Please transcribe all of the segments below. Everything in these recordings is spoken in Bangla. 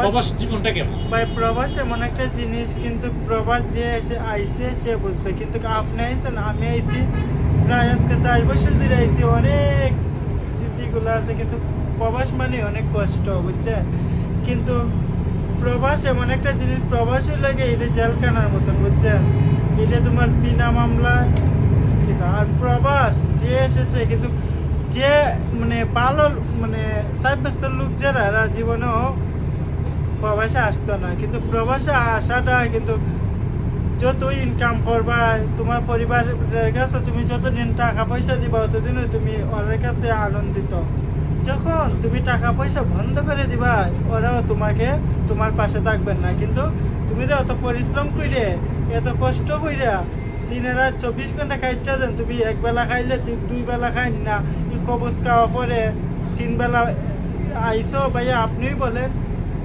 প্রবাস জীবনটা কেমন? ভাই প্রবাস এমন একটা জিনিস, কিন্তু প্রবাস যে এসে আইছে সে বুঝবে। কিন্তু আপনি আইছেন, আমি আইছি, প্রায় আজকে 4 বছর ধরে আইছি, অনেক স্মৃতিগুলো আছে। কিন্তু প্রবাস মানে অনেক কষ্ট, বুঝছেন? কিন্তু প্রবাস এমন একটা জিনিস, প্রবাসী লাগে এটা জেলখানার মতন, বুঝছেন? এটা তোমার বিনা মামলা। আর প্রবাস যে এসেছে, কিন্তু যে মানে ভালো মানে সাব্যস্ত লোক যারা, এরা জীবনেও প্রবাসে আসতো না। কিন্তু প্রবাসে আসাটা কিন্তু যত ইনকাম করবা তোমার পরিবারের কাছে, তুমি যতদিন টাকা পয়সা দিবা ততদিন তুমি ওদের কাছে আনন্দিত। যখন তুমি টাকা পয়সা বন্ধ করে দিবা, ওরাও তোমার পাশে থাকবেন না। কিন্তু তুমি তো এত পরিশ্রম করে, এত কষ্ট করে দিনের রাত 24 ঘন্টা খাইটা দেন, তুমি একবেলা খাইলে 2 বেলা খাই না, কবজ খাওয়া পরে 3 বেলা আইসো ভাইয়া, আপনিই বলেন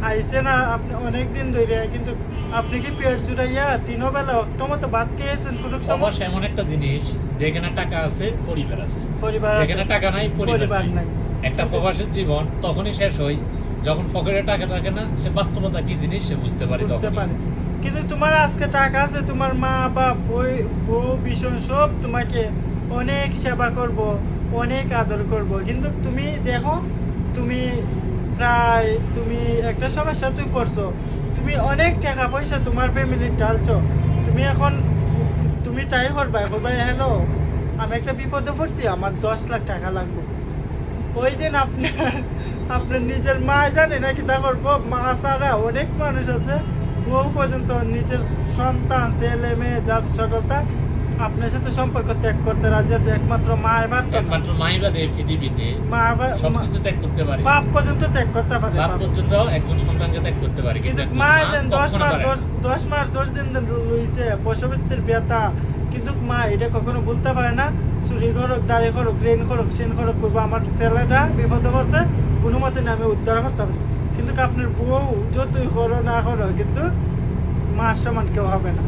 আইসে না আপনি অনেক দিন ধরে, কিন্তু আপনি কি পেট জুড়াইয়া 3 বেলা অক্তমতো ভাত খেয়েছেন কোনো সময়? প্রবাস এমন একটা জিনিস, যেখানে টাকা আছে পরিবার আছে, পরিবার আছে, যেখানে টাকা নাই পরিবার নাই। নাই। একটা প্রবাসের জীবন তখনই শেষ হয় যখন পকেটে টাকা থাকে না, সে বাস্তবতা কি জিনিস সে বুঝতে পারে বুঝতে তখনই। পারে। কিন্তু তোমার আজকে টাকা আছে, তোমার মা বাপ বউ ভীষণ সব তোমাকে অনেক সেবা করব, অনেক আদর করব। কিন্তু তুমি দেখো, তুমি তুমি একটা সমস্যা তুই পড়ছো, তুমি অনেক টাকা পয়সা তোমার ফ্যামিলির ঢালছো, তুমি এখন তুমি ট্রাই করবা, ভাই হ্যালো আমি একটা বিপদে পড়ছি, আমার 10 লাখ টাকা লাগবে। ওই দিন আপনার নিজের মা জানে নাকি তা করবো? মা ছাড়া অনেক মানুষ আছে, বউ পর্যন্ত নিজের সন্তান ছেলে মেয়ে যা সকলটা আপনার সাথে সম্পর্ক ত্যাগ করতে রাজি আছে, একমাত্র মা। এবার একমাত্র মাই বাদে পৃথিবীতে মা সবকিছু ত্যাগ করতে পারে, বাপ পর্যন্ত ত্যাগ করতে পারে, বাপ পর্যন্ত একজন সন্তানকে ত্যাগ করতে পারে, কিন্তু একজন মা মা দেন 10 কখনো মাস পারে না। 10 দিন লইছে প্রসবের ব্যথা, কিন্তু মা এটা কখনো বলতে পারে না চুরি করুক, দাঁড়িয়ে করুক, রেন করুক, সেন করুক, করবো আমার ছেলেটা বিপদে পড়ছে, কোনো মতে না আমি উদ্ধার করতে পারি। কিন্তু আপনার বউ যতই করো না করো, কিন্তু মার সমান কেউ হবে না।